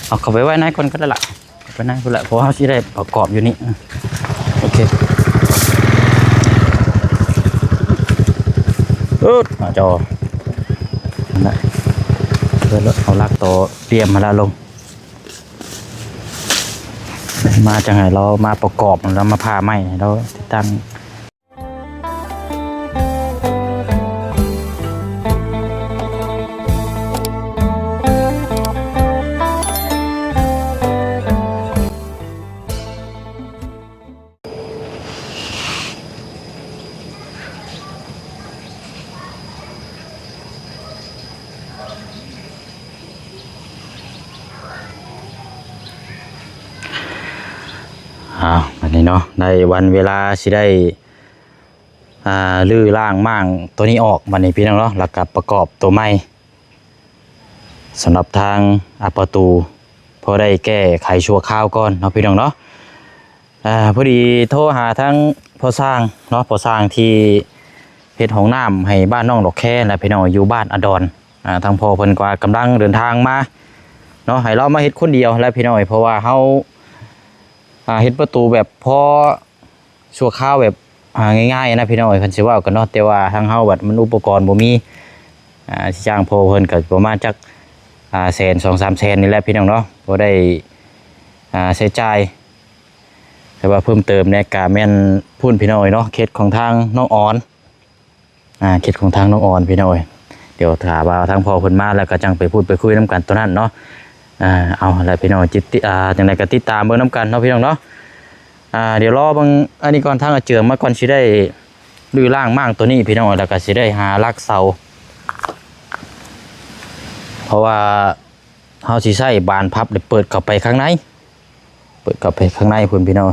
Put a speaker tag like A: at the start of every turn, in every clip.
A: เอาเข้าไปไว้ในคนก็ได้ละไปในคนละเพราะว่าที่ได้ประกอบอยู่นี่โอเคจอนั่นเพื่อเอาลักโตเตรียมมาแล้วลงมาจังไงเรามาประกอบแล้วมาพาไม้เราติดตั้งอันนี้เนาะในวันเวลาสิได้ลื้อล่างมั่งตัวนี้ออกวันนี้พี่น้องเนาะแล้วกับประกอบตัวไม้สำหรับทางประตูพอได้แก้ไขชั่วคราวก่อนเนาะพี่น้องเนาะพอดีโทรหาทั้งพ่อสร้างเนาะพ่อสร้างที่เฮ็ดห้องน้ำให้บ้านน้องดอกแค่และพี่น้องอยู่บ้านอดอนทางพ่อเพิ่นก็กำลังเดินทางมาเนาะให้เรามาเฮ็ดคนเดียวแล้วพี่น้องเพราะว่าเฮาเฮ็ดประตูแบบพอชั่วคราวแบบง่ายๆนะพี่น้องคันสิว่ากันเนาะแต่ว่าทางเฮาแบบมันอุปกรณ์บ่มีสิจ้างพ่อเพิ่นก็ประมาณจักแสน 2-3 แสนนี่แหละพี่น้องเนาะบ่ได้ใช้จ่ายแต่ว่าเพิ่มเติมในการแม่นพูนพี่น้องเนาะเคสของทางน้องออนเคสของทางน้องออนพี่น้องเดี๋ยวถามว่าทางพ่อเพิ่นมาแล้วก็จังไปพูดไปคุยนํกันตัวนั้นเนาะเอาอะไรพี่น้องจิตจังไดก็ติดตามเบิ่งนํกันเนาะพี่น้องเนาะเดี๋ยวรอบางอันนี้ก่อนทางเจือมาก่อนสิได้ลื้อล่างมั่งตัวนี้พี่น้องแล้วก็สิได้หาลักเสาเพราะว่าเฮาสิใช้บานพับเปิดเข้าไปข้างในเพุ่นพี่น้อง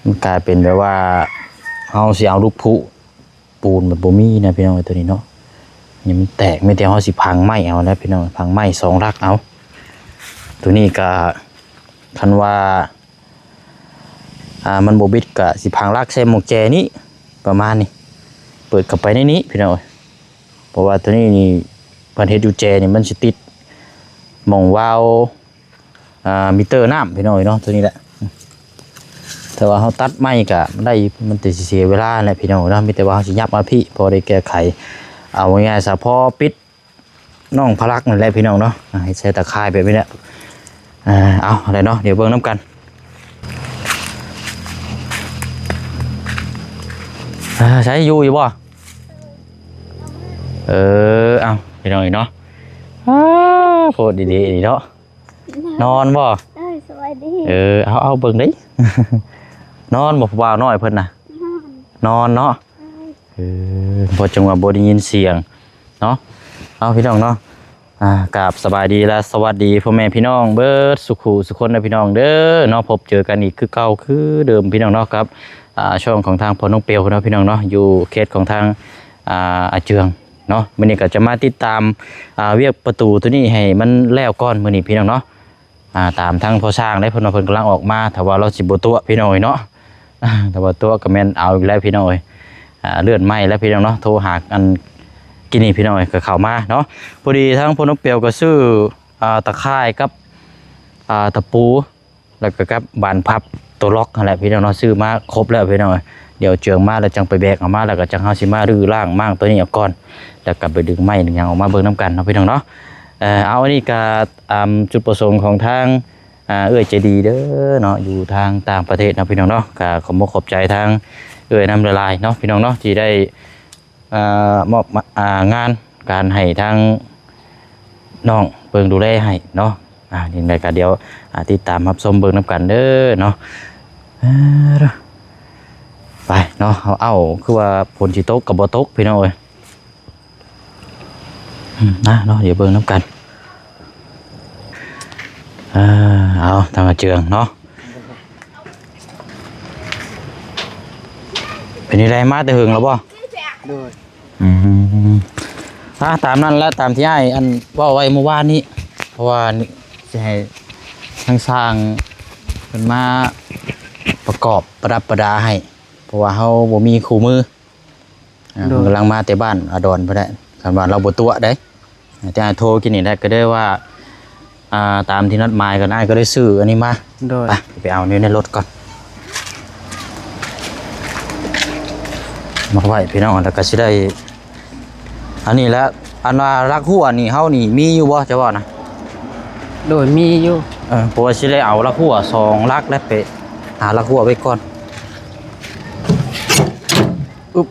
A: มันกลายเป็นแบบว่าเฮาสิเอาลูกพุปูนแบบบ่มีนะพี่น้องตัวนี้เนาะนี่มันแตกไม่แต่เฮาสิพังไม้เอาแล้วพี่น้องพังไม้2ลักเอาตัวนี้ก็คันว่ามันบ่บิดก็สิพังลักใส่หมวกแจนี้ประมาณนี้เปิดเข้าไปในนี้พี่น้องเพราะว่าตัวนี้นี่เพิ่นเฮ็ดอยู่แจนี่มันสิติดหม่องวาล์วมิเตอร์น้ำพี่น้องเนาะตัวนี้แหละแต่ว่าเขาตัดไม้ก็ได้มันติดเสียเวลาแหละพี่น้องเนาะมีแต่ว่าเขาสิยับมาพี่พอได้แก้ไขเอาง่ายๆซะพอปิดน่องพลักนั่นแหละพี่น้องเนาะให้ใช้ตะข่ายแบบนี้แหละเอาอะไรเนาะเดี๋ยวเบิ่งน้ำกันใช้อยู่บ่เอาพี่น้องเนาะโคตรดีๆเนาะนอนบ่
B: สวัสดี
A: เอาเบิ่งดิ นอนบ่บ่าวน้อยเพิ่นน่ะนอนเนาะพอจังหวะบ่ได้ยินเสียงเนาะเอาพี่น้องเนาะกราบสบายดีและสวัสดีพ่อแม่พี่น้องเบิดสุขุสุคนนะพี่น้องเด้อเนาะพบเจอกันอีกคือเก่าคือเดิมพี่น้องเนาะครับช่องของทางพ่อน้องเปียวเนาะพี่น้องเนาะอยู่เขตของทางอาเจืองเนาะมื้อนี้ก็จะมาติดตามเวียกประตูตัวนี้ให้มันแล้วก่อนมื้อนี้พี่น้องเนาะตามทั้งพ่อสร้างได้เพิ่นกำลังออกมาถ้าว่าเราสิบ่ตัวพี่น้องเนาะถ้าว่าตัวก็แม่นเอาอีกแล้วพี่น้องเลื่อนไม้แล้วพี่น้องเนาะโทรหาอันกินนี่พี่น้องก็เข้ามาเนาะพอดีทั้งพ่อน้องเปียวก็ซื้อตะข่ายกับตะปูแล้วก็กับบานพับตัวล็อกนั่นแหละพี่น้องเนาะซื้อมาครบแล้วพี่น้องเดี๋ยวเจืองมาแล้วจังไปแบกออกมาแล้วก็จังเฮาสิมารื้อล่างมั่งตัวนี้ออกก่อนแล้วกลับไปดึงไม้ดึงหยังออกมาเบิ่งน้ำกันเนาะพี่น้องเนาะเอาอันนี้ก็จุดประสงค์ของทางใจดีเด้อเนาะอยู่ทางต่างประเทศนะพี่น้องเนาะก็ขอบใจทางน้ำละลายเนาะพี่น้องเนาะที่ได้มอบงานการให้ทางน้องเบิ่งดูแลให้เนาะยังไงก็เดี๋ยวติดตามรับชมเบิ่งน้ำกันเด้อเนาะไปเนาะเอาคือว่าฝนสิตกกับบ่ตกพี่น้องเอ้ยนะเนาะเดี๋ยวเบิ่งน้ำกันเอาทางเจืองเนาะเป็นยังไงมาแต่หึงแล้วบ่ตามนั้นแล้วตามที่ไอ้อันว่าไว้เมื่อวานนี้เพราะว่าจะให้ทางสร้างเป็นมาประกอบประดับประดาให้เพราะว่าเขาบ่มีคู่มือกำลังมาแต่บ้านอดอนเพื่อได้คำว่าเราบ่ตัวได้แต่โทรกินนี่ได้ก็ได้ว่า ตามที่นัดหมายกันได้ก็ได้ซื้ออันนี้มา
B: โดย
A: ไปเอานี่ในรถก่อนมาไว้พี่น้องแล้วก็สิได้อันนี้แล้วอันว่ารักหัวนี่เฮานี่มีอยู่บ่จะว่านะ
B: โดยมีอยู่
A: เพราะว่าสิได้เอารักหัว2รักแล้วไปหารักหัวไว้ก่อนอึ๊บ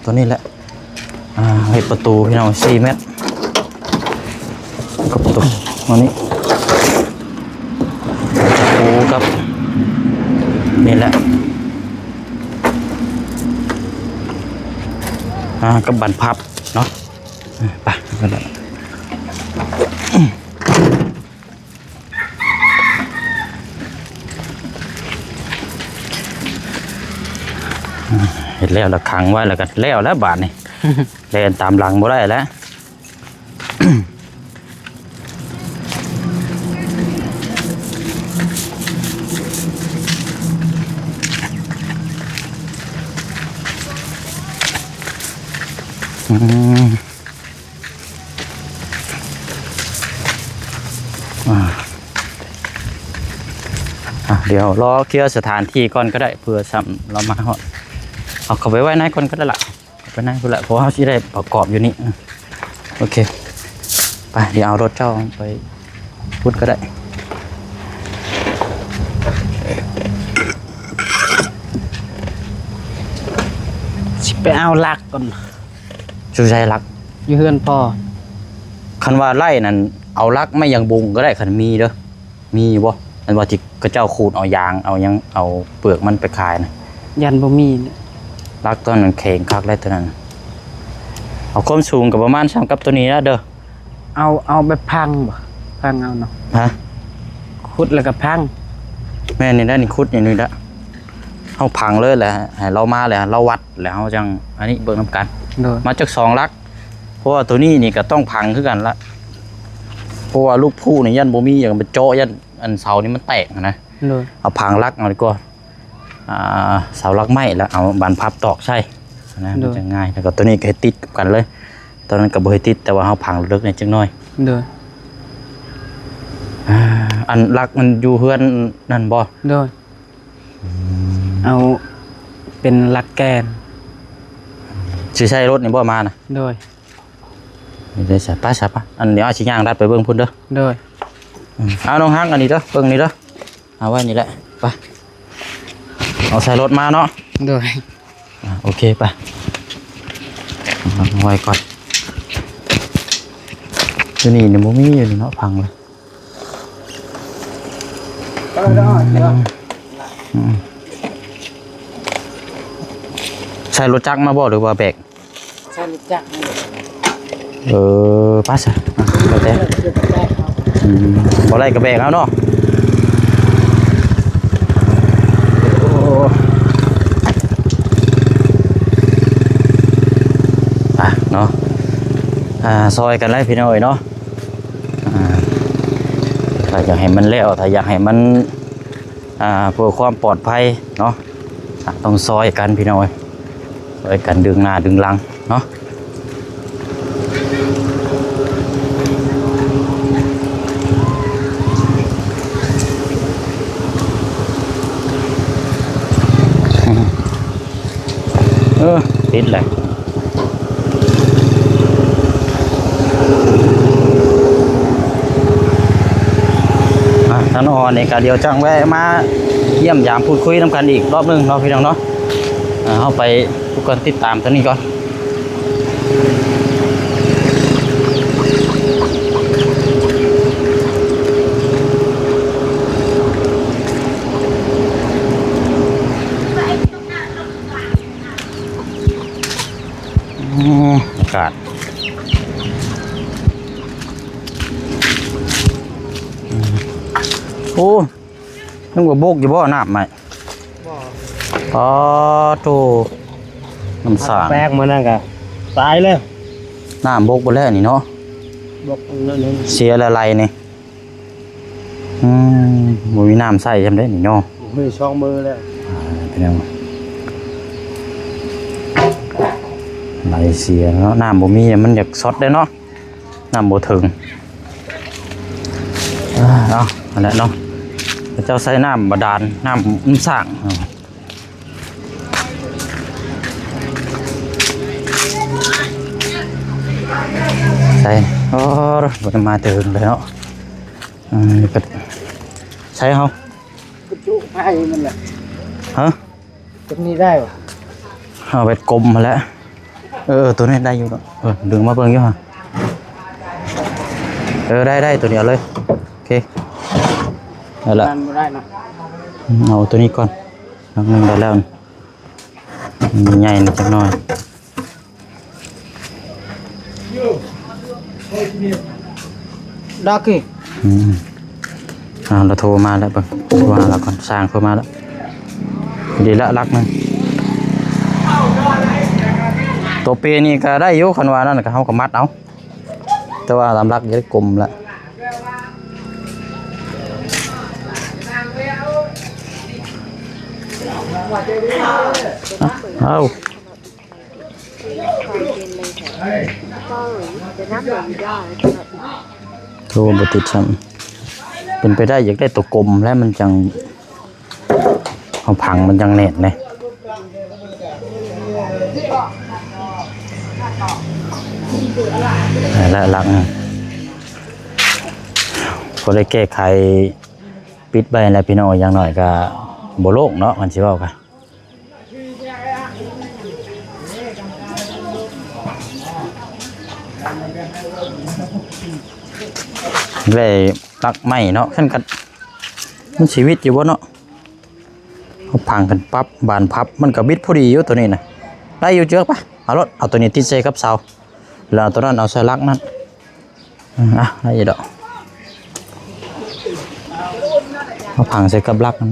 A: ตัวนี้แหละให้ประตูพี่น้อง4 เมตรกับประตูอันนี้จะปูกับนี่แหละกับบันพับเนาะไปกันแล้วเห็นแล้วแล้วขังไว้แล้วก็แล้วบาทนี่ เดินตามหลังบ่ได้แล้วเดี๋ยวรอเคลียร์สถานที่ก่อนก็ได้เพื่อซ้ำเรามาเอาเข้าไปไว้ในก่อนก็ได้ละไปในก็ละเพราะว่าที่ได้ประกอบอยู่นี่โอเคไปเดี๋ยวเอารถเจ้าไปพูดก็ได้
B: ไปเอาลักก่อน
A: ชูใจลัก
B: อยู่เฮือนพ่อ
A: คันว่าไล่นั่นเอาลักไม่ยังบุงก็ได้คันมีเด้อมีบ่อันว่าที่กระเจ้าขูดเอายางเอายังเอาเปลือกมันไปขายนะ
B: ยันบ่มี
A: ลักต้นนั้นแข็งคักได้ตัวนั้นเอาความสูงกับประมาณซ้ำกับตัวนี้นะเด้อ
B: เอาแบบพังบ่พังเอาเนาะ
A: ฮะ
B: ขุดแล้วก็พัง
A: แม่นี่ได้นี่ขุดอย่างนี้ละเฮาพังเลยแหละให้เรามาเลยเราวัดแล้วเฮาจังอันนี้เบิ่งนำกันมาจาก2 ลักเพราะว่าตัวนี้นี่ก็ต้องพังคือกันละเพราะว่าลูกผู้นี่ยันบ่มีอย่างเป็นโจยันอันเสานี่มันแตกนะเอาพังลักเอาดีกว่าเสาลักไม้แล้วเอาบานพับตอกใช่นะมันจะง่ายแล้วก็ตัวนี้ก็ให้ติดกันเลยตอนนั้นก็บ่ให้ติดแต่ว่าเฮาพังลึกนิดจังน้อยอันลักมันอยู่เฮือนนั่นบ่
B: เอาเป็นลักแกน
A: สิใช้รถนี่บ่มานะนี่ได้ใช่ป่ะอันเดี๋ยวเอาชิ้นย่างดัดไปเบิ่งพุ่นเด้อเอาน้องฮักอันนี้เด้อเบิ่งนี่เด้อเอาไว้นี่แหละไปเอาใส่รถมาเนาะโอเคไปเอาไว้ก่อนตัวนี้เนี่ยบ่มีอยู่เนาะพังเลยใช้รถจักรมาบ่หรือว่าแบก
B: ใช้รถจักร
A: ป้าซะบ่แต่บ่ได้ก็แบกเอาเนาะเนาะซอยกันไล่พี่น้อยเนาะถ้าอยากให้มันแล้วถ้าอยากให้มันเพื่อความปลอดภัยเนาะต้องซอยกันพี่น้อยซอยกันดึงหน้าดึงหลังเนาะติดเลยท่านอ่อนในการเดียวจังแวะมาเยี่ยมยามพูดคุยน้ำกันอีกรอบนึงเนาะพี่น้องเนาะเข้าไปทุกคนติดตามตัวนี้ก่อนอากาศโอ้นึกว่าโบกอยู่บ่อน้ำไหมโตน้ำสาง
B: แบกมานั่นกะตายเลย
A: น้ำโบกไปแล้วนี่เนาะเสียอะไรนี่มีน้ำใส่จำได้นี่เนาะ
B: มือช่องมือแล้ว
A: เป็นยังไหลเสียเนาะน้ำบ่มีมันอยากซดได้เนาะน้ำบ่ถึง เอาอันนั้นเนาะเจ้าใส่น้ำบาดาลน้ำสร้างใส่โอ้ยมาถึงเลยเนาะก็ใช้เขา
B: กระจุกไพ่มันแหละ
A: ฮะ
B: ตรงนี้ได้ปะ
A: เอาไปกลมมาแล้วตัวนี้ได้อยู่เนาะดึงมาเบิ่งอยู่ฮะได้ตัวเดียวเลยโอเคได้ละ
B: ดันไม่ได้นะ
A: เอาตัวนี้ก่อนนักนึงได้แล้วใหญ่นิดจักหน่อย
B: ดักกี้
A: เราโทรมาแล้วเบิ่งโทรหาเราก่อนสร้างโทรมาแล้วดีละรักนึงตัวเปนี่ก็ได้อยู่คันว่านั่นก็เฮาก็มัดเอาแต่ว่าลำรักจะได้กลมละเอาโทรบ่ติดซ้ำเป็นไปได้อยากได้ตัวกลมแล้วมันจังเอาพังมันจังแน่นเลยและหลังพอได้แก้ไขปิดใบแล้วพี่น้องอย่างหน่อยก็โบโลกเนาะมันสิเว้ากันเลยรักใหม่เนาะขั้นกันมันชีวิตอยู่บ่เนาะเขาพังกันปั๊บบานพับมันก็บิดพอดีอยู่ตัวนี้นะได้อยู่เจือกปะเอารถเอาตัวนี้ติดใส่กับเสาแล้วตัวนั้นเอาใส่ลักนั่นได้อยู่ดอกเขาพังใส่กับลักนั่น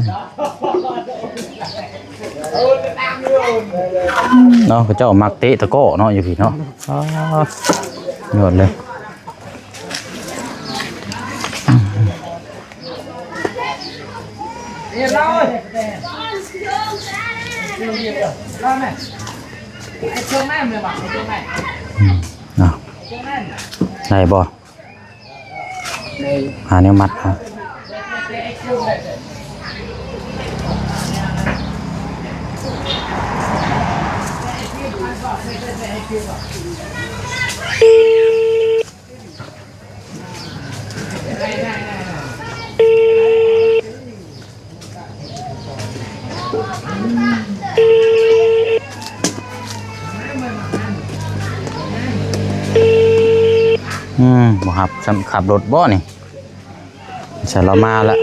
A: เนาะเขาเจ้ามักเตะตะโก้เนาะอยู่พี่เนาะยอดเลยได้บ่หาแนวมัดครับบ่ครับขับรถบ่นี่ใช่เรามาแล้ว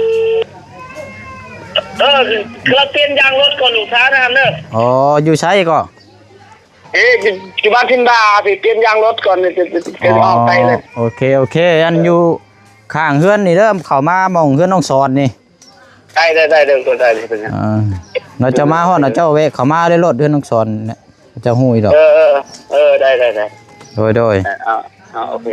C: เราเปลี่ยนยางรถก่อนลูกค้านะครับเนอะ
A: อ๋ออยู่ใช้ก็
C: อยู่บ้านพินดาพี่เปลี่ยนยางรถก่อนจะออกไปเลย
A: โอเคอันอยู่ข้างเฮือนนี่เริ่มเข้ามามองเฮือนน้องสอนนี่
C: ได้เดินตัวได้เลยเป็นไง
A: เราจะมาฮอดเจ้าเวกเข้ามาได้รถเฮือนน้องสอนเนี่ยเจ้าฮู้อีดอก
C: ได้
A: โดย
C: โอเค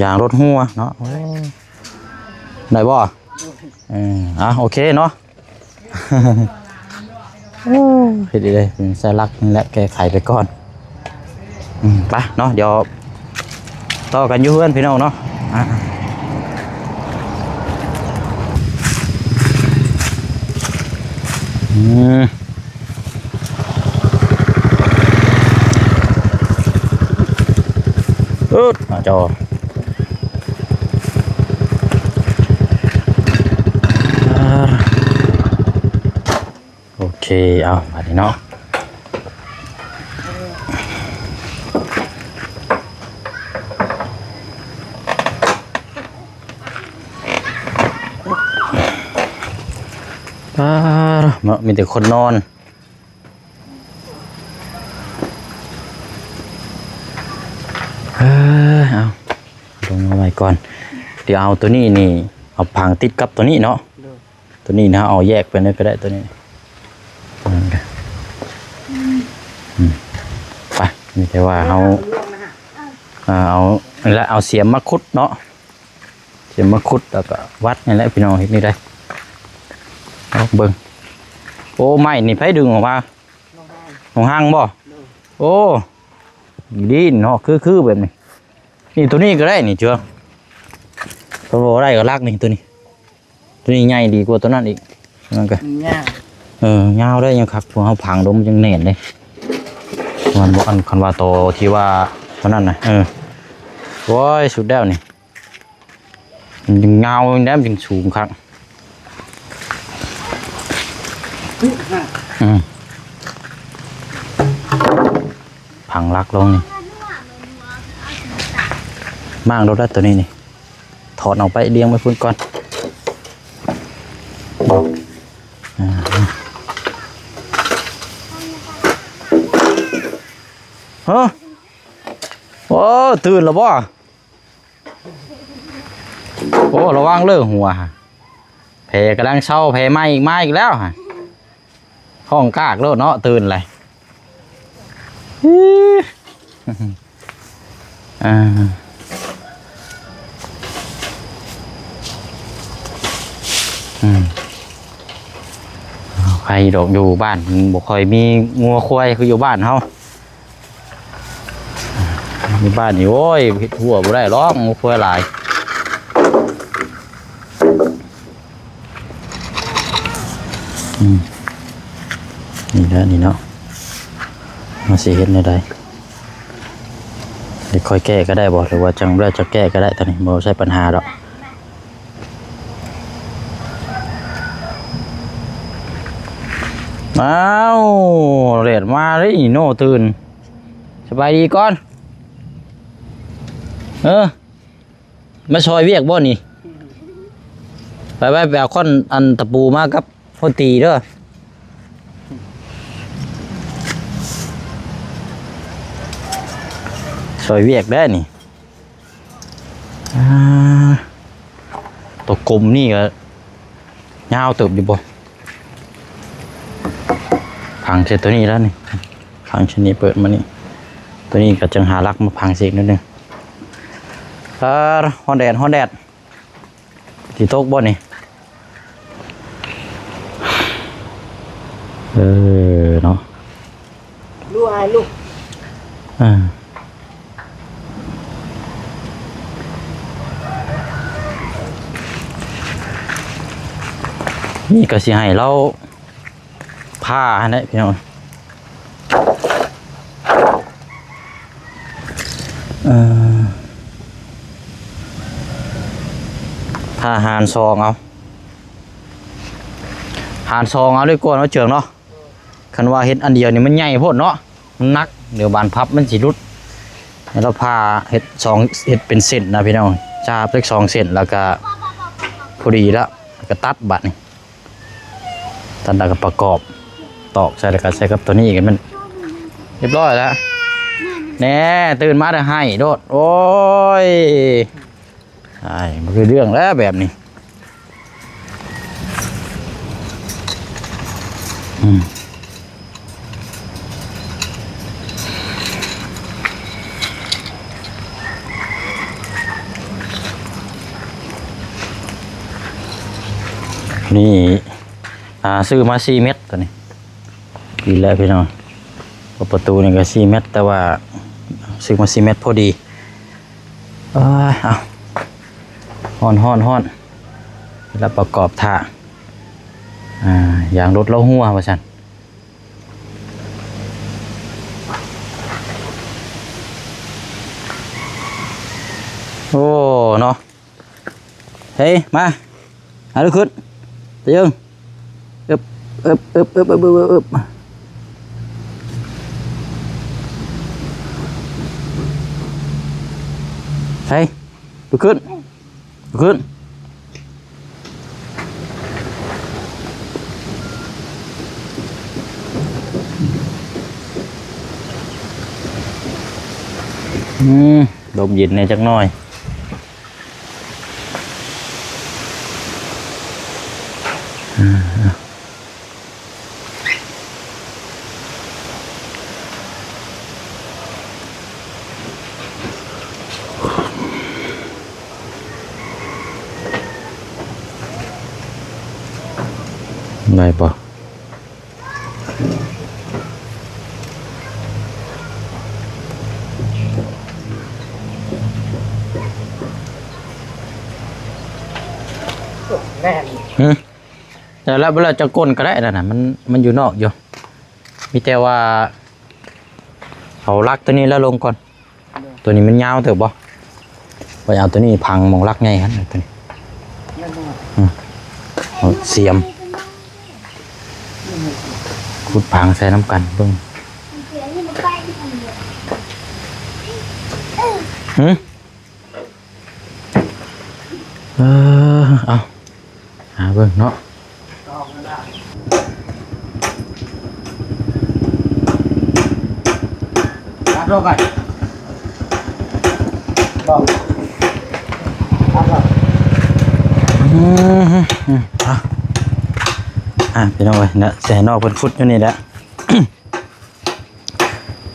A: ยางรถหัวเนาะได้บ่โอเคเนาะเฮ็ดดีเลยใส่ลักนี่แหละแก้ไขไปก่อนไปเนาะเดี๋ยวต่อกันอยู่เพื่อนพี่น้องเนาะจอโอเคเอามาดิเนาะมีแต่คนนอนเอาลงมาไว้ก่อนเดี๋ยวเอาตัวนี้นี่เอาพังติดกับตัวนี้เนาะตัวนี้นะเอาแยกไปเลยก็ได้ตัวนี้ไปนี่แต่ว่าเอาแล้วเอาเสียมมาคุดเนาะเสียมมาคุดแล้วก็วัดนี่แหละพี่น้องเห็นนี่ได้เอาเบิ่งโอ้ไม่นี่ไผดึงออกมาของห้างบ่โ โอ้ดีเนาะคือแบบนี้นี่ตัวนี้ก็ได้นี่เชื่อตัวบ่ได้ก็ลากนี่ตัวนี้ใหญ่ดีกว่าตัวนั้นอีกนั่นก็
B: มันยาก
A: ยาวได้ยังคักพวกเขาพังดมยังแน่นเลยมันบ่อันคันว่าโตที่ว่าตัวนั้นน่ะโอ้ยสุดแล้วนี่มันยังเงาแล้วมันยังสูงครับพังลักลงนี่มั่งรถได้ตัวนี้นี่ถอดออกไปเลี้ยงไว้พุ่นก่อนฮะโอ้ตื่นแล้วบ่โอ้ระวังเลิกหัวแผลกำลังเศร้าแผลไหม้อีกแล้วฮะห้องกากแล้วเนาะตื่นเลยใครดอกอยู่บ้านบ่ค่อยมีงัวควายคืออยู่บ้านเฮามีบ้านนี่โอ้ยหัวบ่ได้หรอกงัวควายหลายนี่แหละนี่เนาะมาสิเฮ็ดได้เดี๋ยวค่อยแก้ก็ได้บ่หรือว่าจังได้จะแก้ก็ได้ตอนนี้บ่ใช่ปัญหาหรอกอ้าวเรียดมาเลยโน่ตื่นสบายดีก่อนมาซอยเวียกบ่นี่ไปเอาค้อนอันตะปูมากับพ่อตีเด้อซอยเวียกได้นี่ตัวกลมนี่ก็ยาวเติบอยู่บ่พังเสร็จตัวนี้แล้วนี่พังชนิดเปิดมานี่ตัวนี้ก็จังหาลักมาพังเสกนิดนึงฮอนแดดที่โต๊ะบ่นี่เนาะ
B: ลูกอายลูก
A: นี่ก็สิให้เราผ้าให้ได้พี่น้องผ้าหานซองเอาหานซองเอาด้วยก้อนเอาเจืองเนาะคันว่าเฮ็ดอันเดียวนี่มันใหญ่โพดเนาะมันนักเดี๋ยวบานพับมันสิรุดแล้วเราผ้าเฮ็ดเป็นเส้นนะพี่น้องจ้าเล็ก2 เส้นแล้วก็พอดีแล้วก็ตัดบัดนี่ตัดแล้วก็ประกอบตอกใส่แล้วก็ใส่กับตัวนี้กันมันเรียบร้อยแล้วแน่ตื่นมาได้ให้โดดโอ้ยไอ้มันคือเรื่องแล้วแบบนี้นี่ซื้อมา4 เม็ดตัวนี้ดีแล้วพี่น้องประตูนี่ก็4 เม็ดแต่ว่าซื้อมา4 เม็ดพอดีเอาฮ้อนแล้วประกอบท่ายางรถเราหัวว่าซั่นโอ้เนาะเฮ้ยมาหาลูกขึ้นเตียงอึบเฮ้ยลุกขึ้นลมเย็นในจักหน่อยได้ปะ แต่แล้วเวลาจะก้นก็ได้นั่นน่ะมันอยู่นอกอยู่มีแต่ว่าเอาลักตัวนี้แล้วลงก่อนตัวนี้มันยาวเถอะบ่ไปเอาตัวนี้พังมองลักไงฮะตัวนี้เอาเสียมขุดพังใส่น้ำกันเบิ่งเอาหาเบิ่งเนาะ
B: รับรอก่อนบอกรับรอ
A: พี่น้องเอ้ยนะแสนอกเพิ่นฟุดอยู่นี่แหละ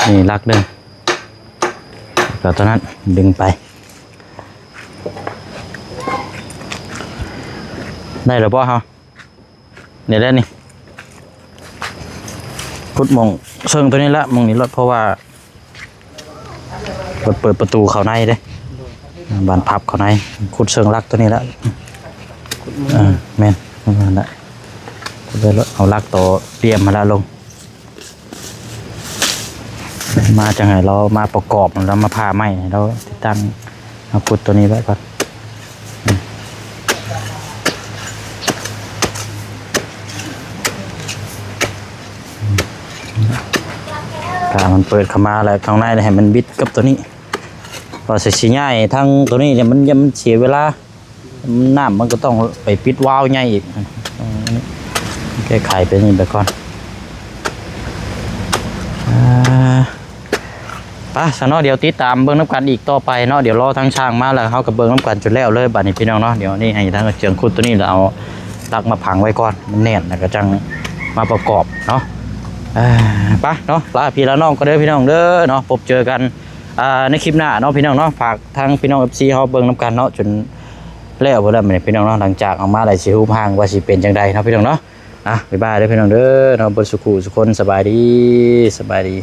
A: นี่ลักเด้อแล้วตอนนั้นดึงไปได้หรือเปล่าฮะเดี๋ยวได้นี่พุดมองเชิงตัวนี้ละมองนี้รถเพราะว่าเปิดประตูเขาในเด้บานพับเขาในขุดเชิงลักตัวนี้ละแม่นนั่นแหละเลยรถเอาลักตัวเตรียมมาแล้วลงมาจังไงเรามาประกอบแล้วมาผ่าไม้เราติดตั้งเอาขุดตัวนี้ไว้ก่อนมันเปิดเข้ามาแล้วข้างในให้มันบิดกับตัวนี้พอเสร็จสิง่ายทั้งตัวนี้เนี่ยมันเสียเวลาน้ำมันก็ต้องไปปิดวาล์วง่ายอีกแก้ไขไปนี่ไปก่อนป่ะสนอเดี๋ยวติดตามเบิ้งน้ำกันอีกต่อไปเนาะเดี๋ยวรอทางช่างมาแล้วเขากับเบิ้งน้ำกันจนแล้วเลยบัดนี้พี่น้องเนาะเดี๋ยวนี่ให้ทางเจียงคุดตัวนี้เราเอาตักมาผังไว้ก่อนมันแน่นแล้วก็จังมาประกอบเนาะป่ะเนาะลาพี่ละน้องก็เด้อพี่น้องเด้อเนาะพบเจอกันในคลิปหน้าเนาะพี่น้องเนาะฝากทางพี่น้อง FC เขาเบิ่งน้ำกันเนาะจนแล้วบ่ได้มื้อนี้พี่น้องเนาะหลังจากเอามาได้สิฮู้พางว่าสิเป็นจังไดเนาะพี่น้องเนาะบ๊ายบายเด้อพี่น้องเด้อเนาะบ่สุขสุขคนสบายดี